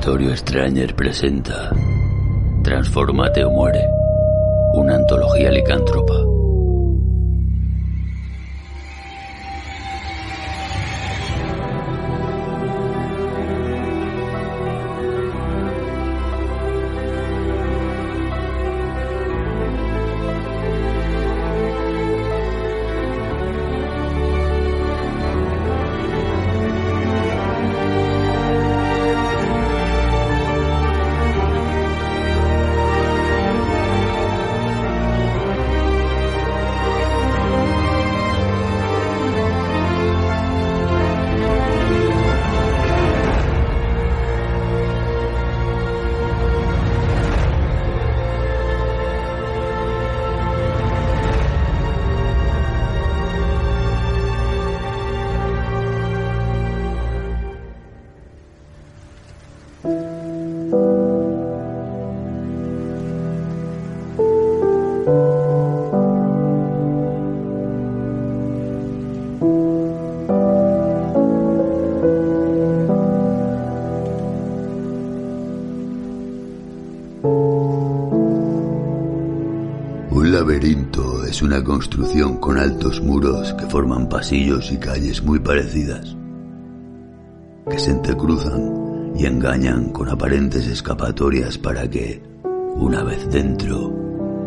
Laboratorio Stranger presenta Transfórmate o muere, una antología licántropa. Un laberinto es una construcción con altos muros que forman pasillos y calles muy parecidas, que se entrecruzan y engañan con aparentes escapatorias para que, una vez dentro,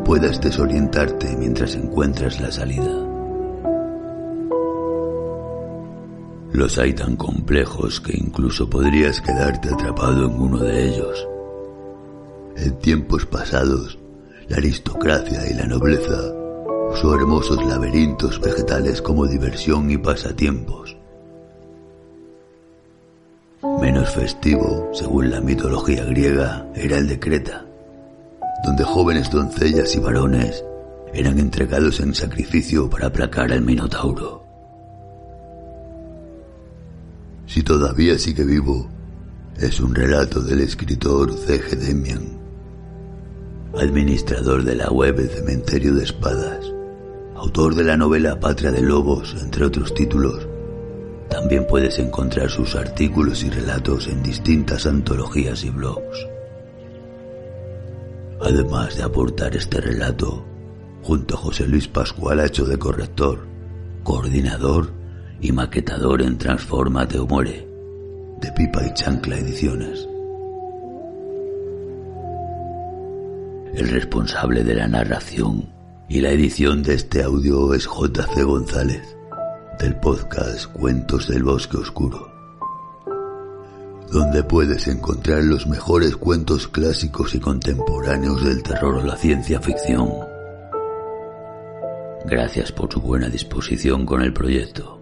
puedas desorientarte mientras encuentras la salida. Los hay tan complejos que incluso podrías quedarte atrapado en uno de ellos. En tiempos pasados, la aristocracia y la nobleza usó hermosos laberintos vegetales como diversión y pasatiempos. Menos festivo, según la mitología griega, era el de Creta, donde jóvenes doncellas y varones eran entregados en sacrificio para aplacar al Minotauro. Si todavía sigue vivo, es un relato del escritor C.G. Demian, administrador de la web El Cementerio de Espadas, autor de la novela Patria de Lobos, entre otros títulos. También puedes encontrar sus artículos y relatos en distintas antologías y blogs. Además de aportar este relato, junto a José Luis Pascual ha hecho de corrector, coordinador y maquetador en Transfórmate o muere, de Pipa y Chancla Ediciones. El responsable de la narración y la edición de este audio es J.C. González, del podcast Cuentos del Bosque Oscuro, donde puedes encontrar los mejores cuentos clásicos y contemporáneos del terror o la ciencia ficción. Gracias por su buena disposición con el proyecto.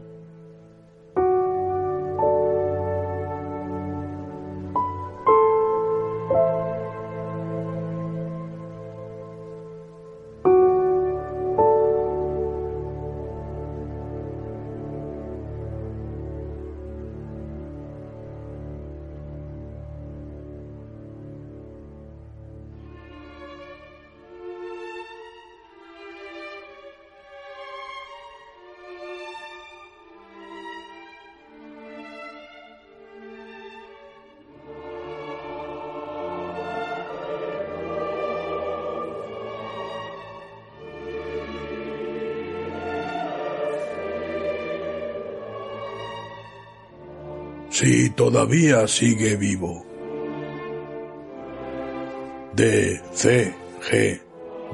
Si todavía sigue vivo, de C.G.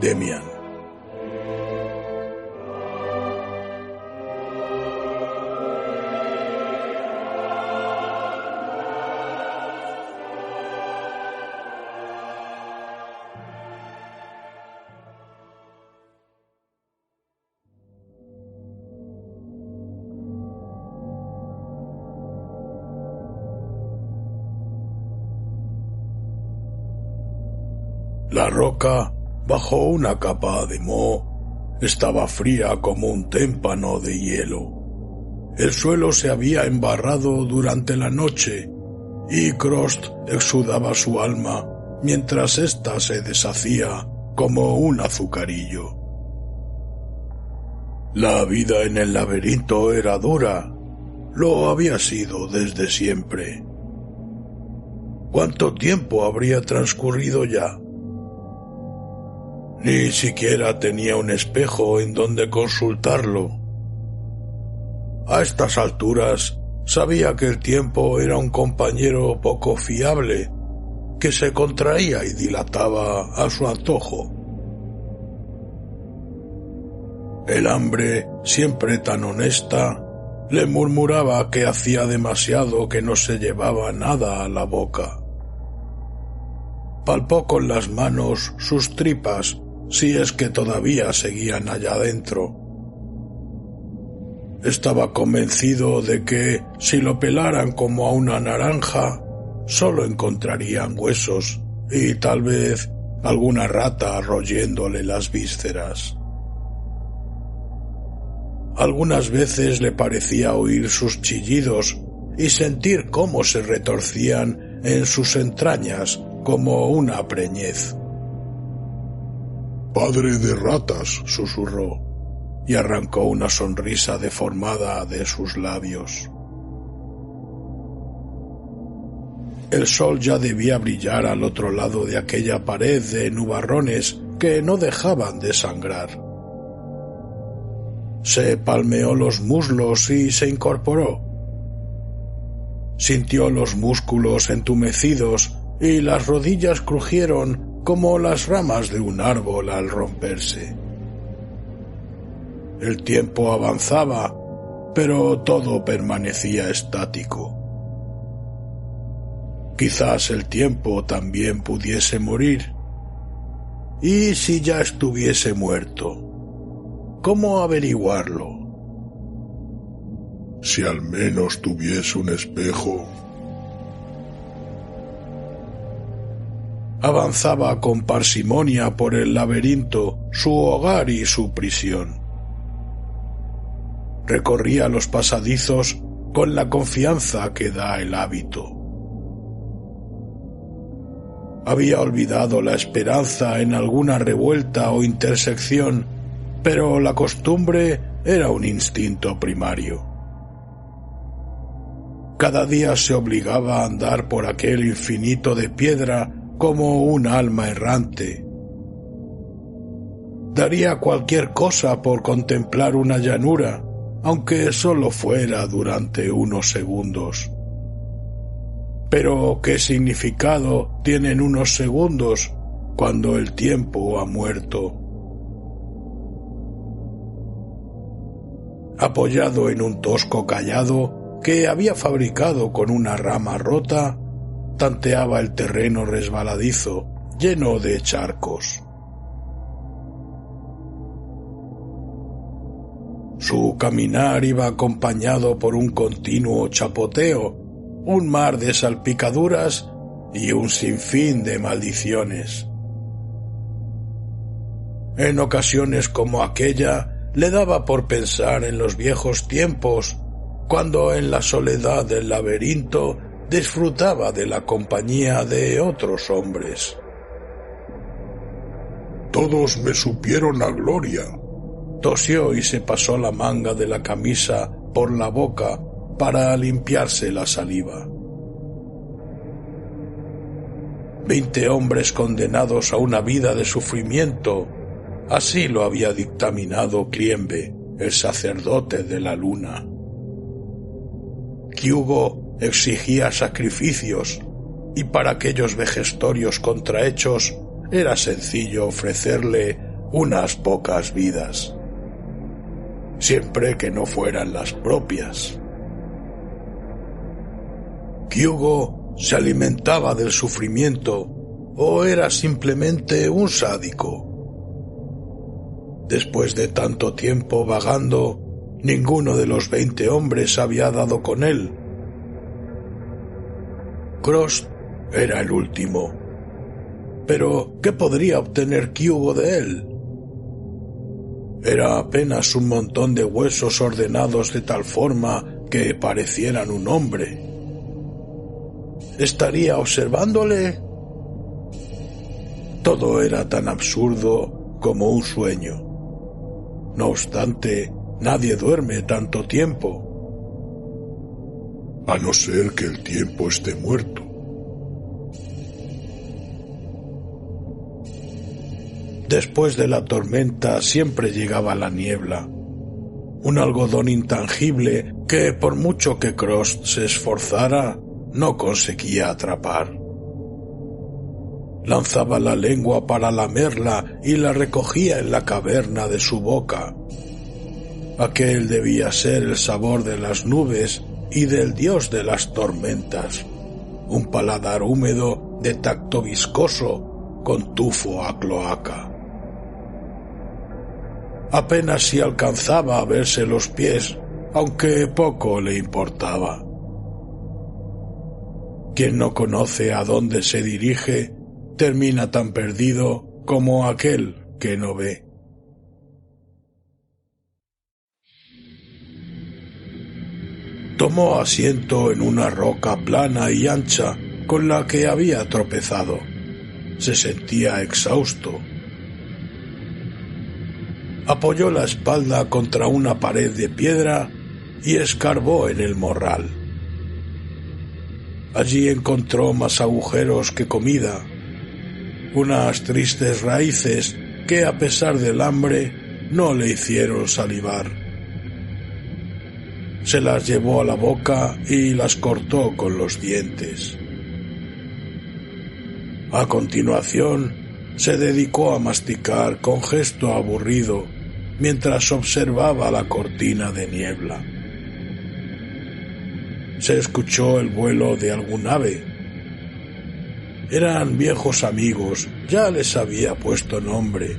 Demian. La roca, bajo una capa de moho, estaba fría como un témpano de hielo. El suelo se había embarrado durante la noche y Krost exudaba su alma mientras ésta se deshacía como un azucarillo. La vida en el laberinto era dura, lo había sido desde siempre. ¿Cuánto tiempo habría transcurrido ya? Ni siquiera tenía un espejo en donde consultarlo. A estas alturas sabía que el tiempo era un compañero poco fiable, que se contraía y dilataba a su antojo. El hambre, siempre tan honesta, le murmuraba que hacía demasiado que no se llevaba nada a la boca. Palpó con las manos sus tripas, si es que todavía seguían allá dentro. Estaba convencido de que, si lo pelaran como a una naranja, solo encontrarían huesos y tal vez alguna rata royéndole las vísceras. Algunas veces le parecía oír sus chillidos y sentir cómo se retorcían en sus entrañas como una preñez. «Padre de ratas», susurró, y arrancó una sonrisa deformada de sus labios. El sol ya debía brillar al otro lado de aquella pared de nubarrones que no dejaban de sangrar. Se palmeó los muslos y se incorporó. Sintió los músculos entumecidos y las rodillas crujieron como las ramas de un árbol al romperse. El tiempo avanzaba, pero todo permanecía estático. Quizás el tiempo también pudiese morir. ¿Y si ya estuviese muerto? ¿Cómo averiguarlo? Si al menos tuviese un espejo. Avanzaba con parsimonia por el laberinto, su hogar y su prisión. Recorría los pasadizos con la confianza que da el hábito. Había olvidado la esperanza en alguna revuelta o intersección, pero la costumbre era un instinto primario. Cada día se obligaba a andar por aquel infinito de piedra como un alma errante. Daría cualquier cosa por contemplar una llanura, aunque solo fuera durante unos segundos. Pero ¿qué significado tienen unos segundos cuando el tiempo ha muerto? Apoyado en un tosco cayado que había fabricado con una rama rota, tanteaba el terreno resbaladizo, lleno de charcos. Su caminar iba acompañado por un continuo chapoteo, un mar de salpicaduras y un sinfín de maldiciones. En ocasiones como aquella, le daba por pensar en los viejos tiempos, cuando en la soledad del laberinto disfrutaba de la compañía de otros hombres. «Todos me supieron a gloria», tosió y se pasó la manga de la camisa por la boca para limpiarse la saliva. 20 hombres condenados a una vida de sufrimiento, así lo había dictaminado Cliembe, el sacerdote de la luna. Hyugo exigía sacrificios, y para aquellos vejestorios contrahechos era sencillo ofrecerle unas pocas vidas, siempre que no fueran las propias. Hyugo se alimentaba del sufrimiento, o era simplemente un sádico. Después de tanto tiempo vagando, ninguno de los 20 hombres había dado con él. Cross era el último. Pero, ¿qué podría obtener Hyugo de él? Era apenas un montón de huesos ordenados de tal forma que parecieran un hombre. ¿Estaría observándole? Todo era tan absurdo como un sueño. No obstante, nadie duerme tanto tiempo. A no ser que el tiempo esté muerto. Después de la tormenta siempre llegaba la niebla, un algodón intangible que, por mucho que Krost se esforzara, no conseguía atrapar. Lanzaba la lengua para lamerla y la recogía en la caverna de su boca. Aquel debía ser el sabor de las nubes y del dios de las tormentas, un paladar húmedo de tacto viscoso con tufo a cloaca. Apenas si alcanzaba a verse los pies, aunque poco le importaba. Quien no conoce a dónde se dirige, termina tan perdido como aquel que no ve. Tomó asiento en una roca plana y ancha con la que había tropezado. Se sentía exhausto. Apoyó la espalda contra una pared de piedra y escarbó en el morral. Allí encontró más agujeros que comida, unas tristes raíces que, a pesar del hambre, no le hicieron salivar. Se las llevó a la boca y las cortó con los dientes. A continuación, se dedicó a masticar con gesto aburrido mientras observaba la cortina de niebla. Se escuchó el vuelo de algún ave. Eran viejos amigos, ya les había puesto nombre.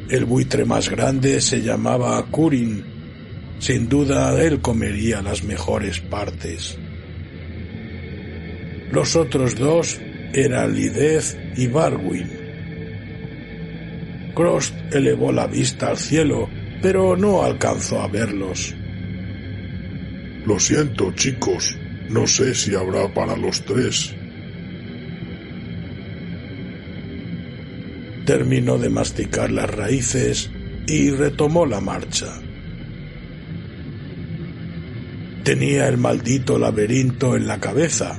El buitre más grande se llamaba Kurin. Sin duda él comería las mejores partes. Los otros dos eran Lidez y Barwin. Krost elevó la vista al cielo, pero no alcanzó a verlos. Lo siento, chicos, no sé si habrá para los tres. Terminó de masticar las raíces y retomó la marcha. Tenía el maldito laberinto en la cabeza.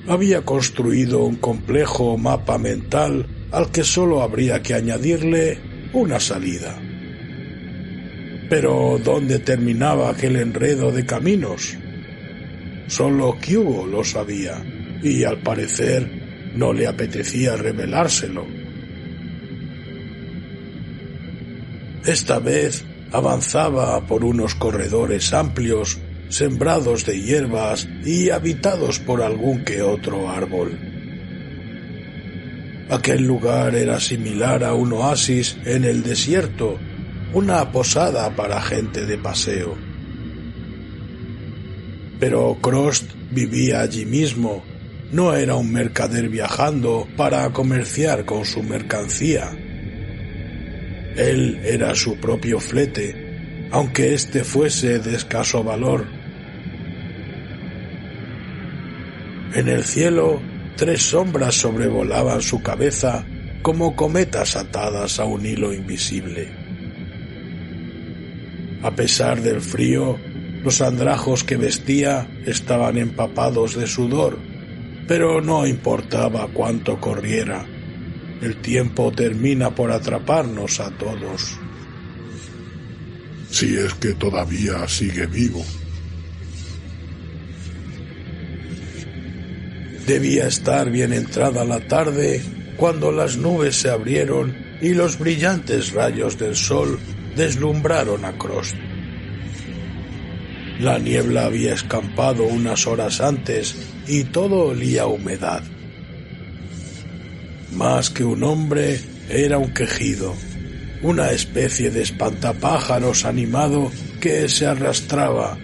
Había construido un complejo mapa mental al que solo habría que añadirle una salida. Pero ¿dónde terminaba aquel enredo de caminos? Solo Kyugo lo sabía, y al parecer no le apetecía revelárselo. Esta vez avanzaba por unos corredores amplios, sembrados de hierbas y habitados por algún que otro árbol. Aquel lugar era similar a un oasis en el desierto, una posada para gente de paseo. Pero Krost vivía allí mismo, no era un mercader viajando para comerciar con su mercancía. Él era su propio flete, aunque éste fuese de escaso valor. En el cielo, 3 sombras sobrevolaban su cabeza como cometas atadas a un hilo invisible. A pesar del frío, los andrajos que vestía estaban empapados de sudor, pero no importaba cuánto corriera. El tiempo termina por atraparnos a todos. Si es que todavía sigue vivo. Debía estar bien entrada la tarde cuando las nubes se abrieron y los brillantes rayos del sol deslumbraron a Krost. La niebla había escampado unas horas antes y todo olía a humedad. Más que un hombre, era un quejido, una especie de espantapájaros animado que se arrastraba,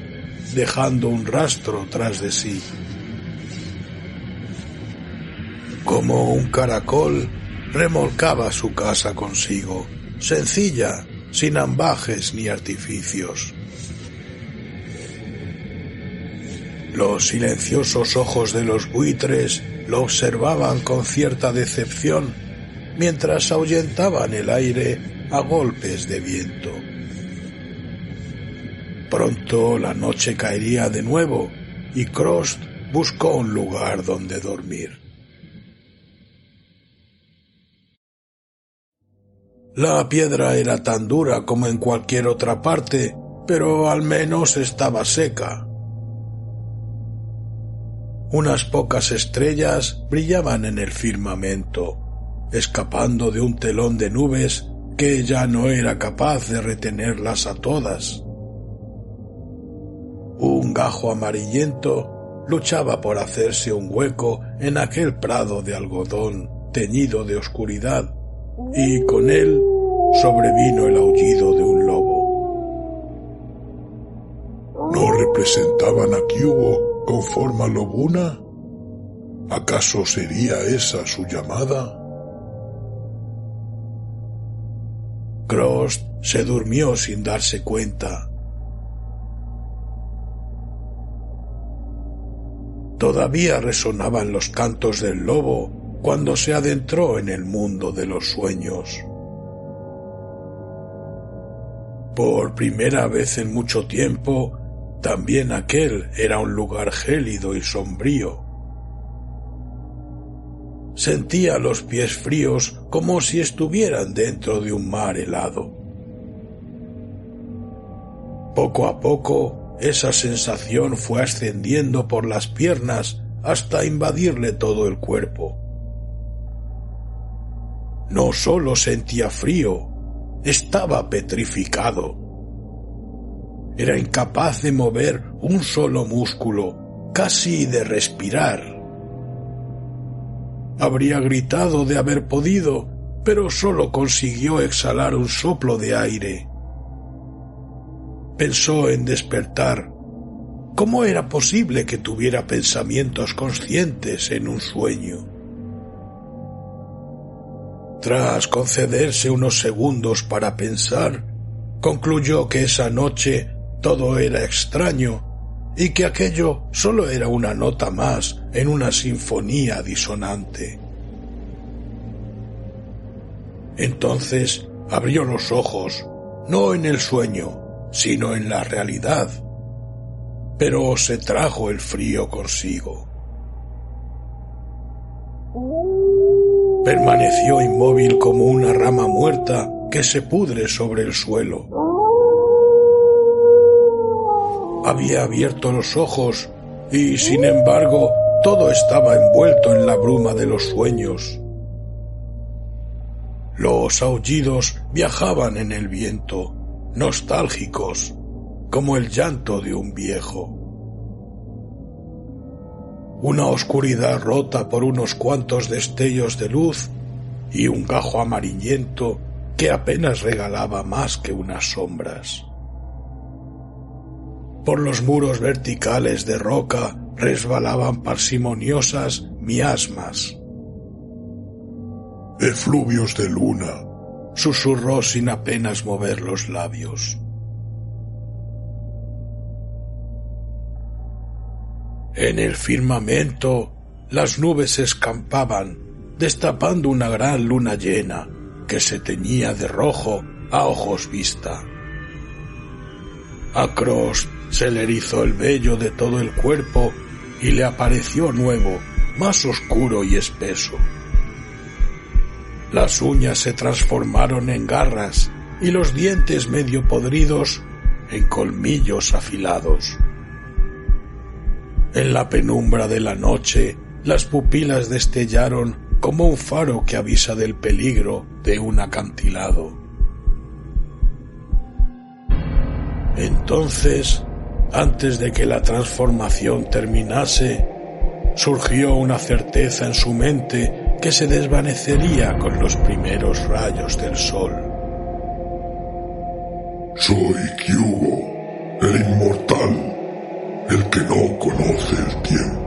dejando un rastro tras de sí. Como un caracol, remolcaba su casa consigo, sencilla, sin ambajes ni artificios. Los silenciosos ojos de los buitres lo observaban con cierta decepción, mientras ahuyentaban el aire a golpes de viento. Pronto la noche caería de nuevo y Krost buscó un lugar donde dormir. La piedra era tan dura como en cualquier otra parte, pero al menos estaba seca. Unas pocas estrellas brillaban en el firmamento, escapando de un telón de nubes que ya no era capaz de retenerlas a todas. Un gajo amarillento luchaba por hacerse un hueco en aquel prado de algodón teñido de oscuridad, y con él sobrevino el aullido de un lobo. ¿No representaban a Kyugo con forma lobuna? ¿Acaso sería esa su llamada? Krost se durmió sin darse cuenta. Todavía resonaban los cantos del lobo cuando se adentró en el mundo de los sueños. Por primera vez en mucho tiempo, también aquel era un lugar gélido y sombrío. Sentía los pies fríos como si estuvieran dentro de un mar helado. Poco a poco, esa sensación fue ascendiendo por las piernas hasta invadirle todo el cuerpo. No solo sentía frío, estaba petrificado. Era incapaz de mover un solo músculo, casi de respirar. Habría gritado de haber podido, pero solo consiguió exhalar un soplo de aire. Pensó en despertar. ¿Cómo era posible que tuviera pensamientos conscientes en un sueño? Tras concederse unos segundos para pensar, concluyó que esa noche todo era extraño y que aquello solo era una nota más en una sinfonía disonante. Entonces abrió los ojos, no en el sueño, sino en la realidad, pero se trajo el frío consigo. Permaneció inmóvil como una rama muerta que se pudre sobre el suelo. Había abierto los ojos y, sin embargo, todo estaba envuelto en la bruma de los sueños. Los aullidos viajaban en el viento, nostálgicos, como el llanto de un viejo. Una oscuridad rota por unos cuantos destellos de luz y un gajo amarillento que apenas regalaba más que unas sombras. Por los muros verticales de roca resbalaban parsimoniosas miasmas. «Efluvios de luna», susurró sin apenas mover los labios. En el firmamento, las nubes se escampaban, destapando una gran luna llena que se teñía de rojo a ojos vista. A Krost se le erizó el vello de todo el cuerpo y le apareció nuevo, más oscuro y espeso. Las uñas se transformaron en garras y los dientes medio podridos en colmillos afilados. En la penumbra de la noche, las pupilas destellaron como un faro que avisa del peligro de un acantilado. Entonces, antes de que la transformación terminase, surgió una certeza en su mente que se desvanecería con los primeros rayos del sol. «Soy Kyugo, el inmortal, el que no conoce el tiempo».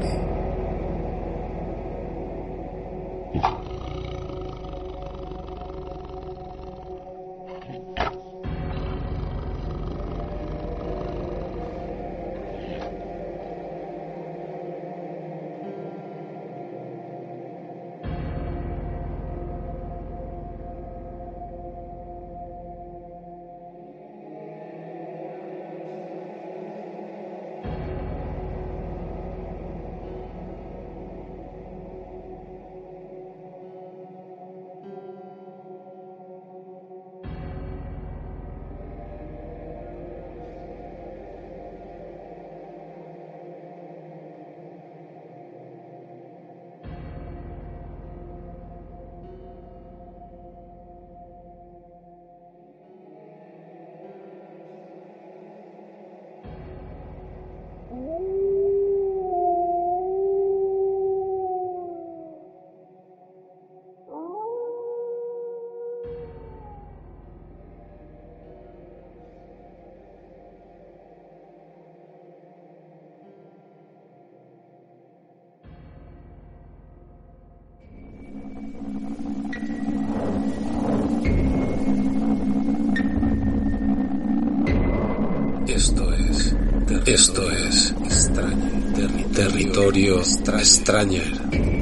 Esto es Territorio Stranger.